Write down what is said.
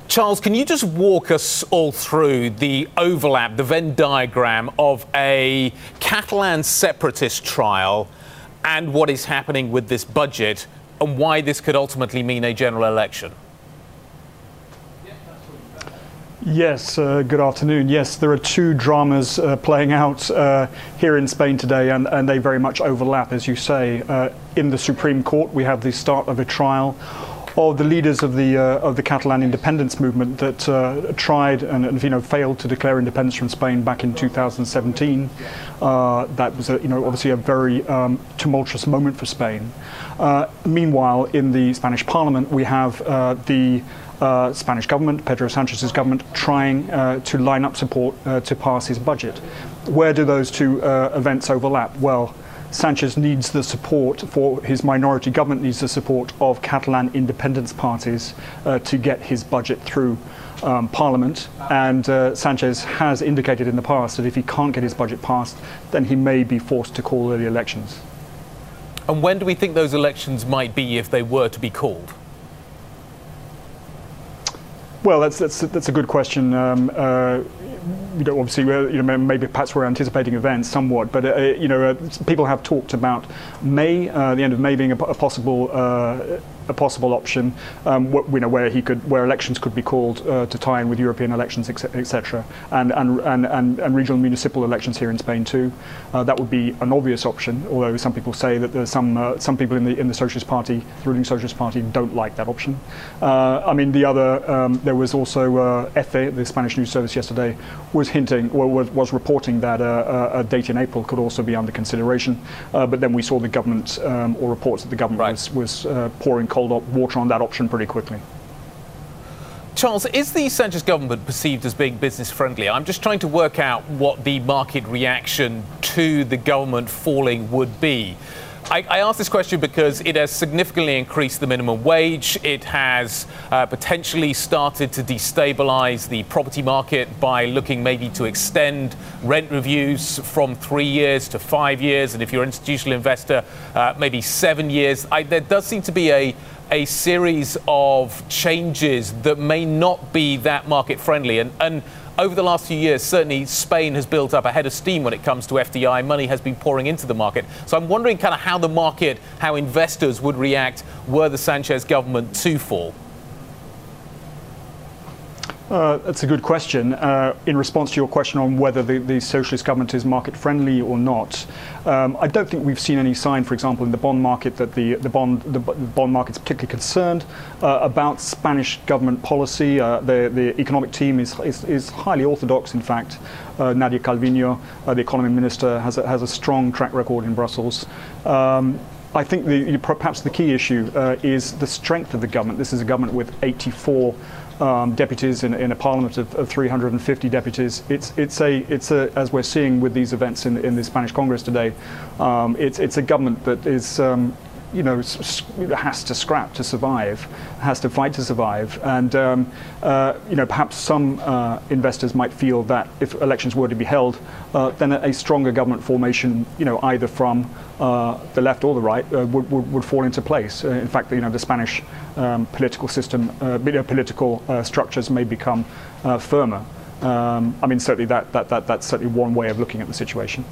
Charles, can you just walk us all through the overlap, the Venn diagram of a Catalan separatist trial and what is happening with this budget and why this could ultimately mean a general election? Yes, good afternoon. Yes, there are two dramas playing out here in Spain today, and they very much overlap, as you say. In the Supreme Court, we have the start of a trial of the leaders of the Catalan independence movement that tried and failed to declare independence from Spain back in 2017. That was obviously a very tumultuous moment for Spain. Meanwhile, in the Spanish Parliament, we have the Spanish government, Pedro Sanchez's government, trying to line up support to pass his budget. Where do those two events overlap? Well, Sanchez needs the support for his minority government, needs the support of Catalan independence parties to get his budget through Parliament. And Sanchez has indicated in the past that if he can't get his budget passed, then he may be forced to call early elections. And when do we think those elections might be if they were to be called? Well, that's a good question. Obviously, maybe perhaps we're anticipating events somewhat, but people have talked about May, the end of May being a possible option, where elections could be called to tie in with European elections, etc., and regional municipal elections here in Spain too. That would be an obvious option, although some people say that there's some people in the Socialist Party, the ruling Socialist Party, don't like that option. There was also EFE, the Spanish news service yesterday, was reporting that a date in April could also be under consideration. But then we saw the government, or reports that the government was pouring cold water on that option pretty quickly. Charles, is the Sanchez government perceived as being business friendly? I'm just trying to work out what the market reaction to the government falling would be. I ask this question because it has significantly increased the minimum wage. It has potentially started to destabilize the property market by looking maybe to extend rent reviews from 3 years to 5 years. And if you're an institutional investor, maybe 7 years. There does seem to be a series of changes that may not be that market friendly. And over the last few years, certainly Spain has built up a head of steam when it comes to FDI. Money has been pouring into the market. So I'm wondering kind of how the market, how investors would react were the Sanchez government to fall. That's a good question. In response to your question on whether the socialist government is market friendly or not, I don't think we've seen any sign, for example, in the bond market that the bond market's particularly concerned about Spanish government policy. The economic team is highly orthodox. In fact, Nadia Calviño, the economy minister, has a strong track record in Brussels. I think perhaps the key issue is the strength of the government. This is a government with 84 deputies in a parliament of 350 deputies. It's as we're seeing with these events in the Spanish Congress today, it's a government that is has to scrap to survive, has to fight to survive, and perhaps some investors might feel that if elections were to be held, then a stronger government formation, either from the left or the right, would fall into place. In fact, the Spanish political system, political structures may become firmer. Certainly that's certainly one way of looking at the situation.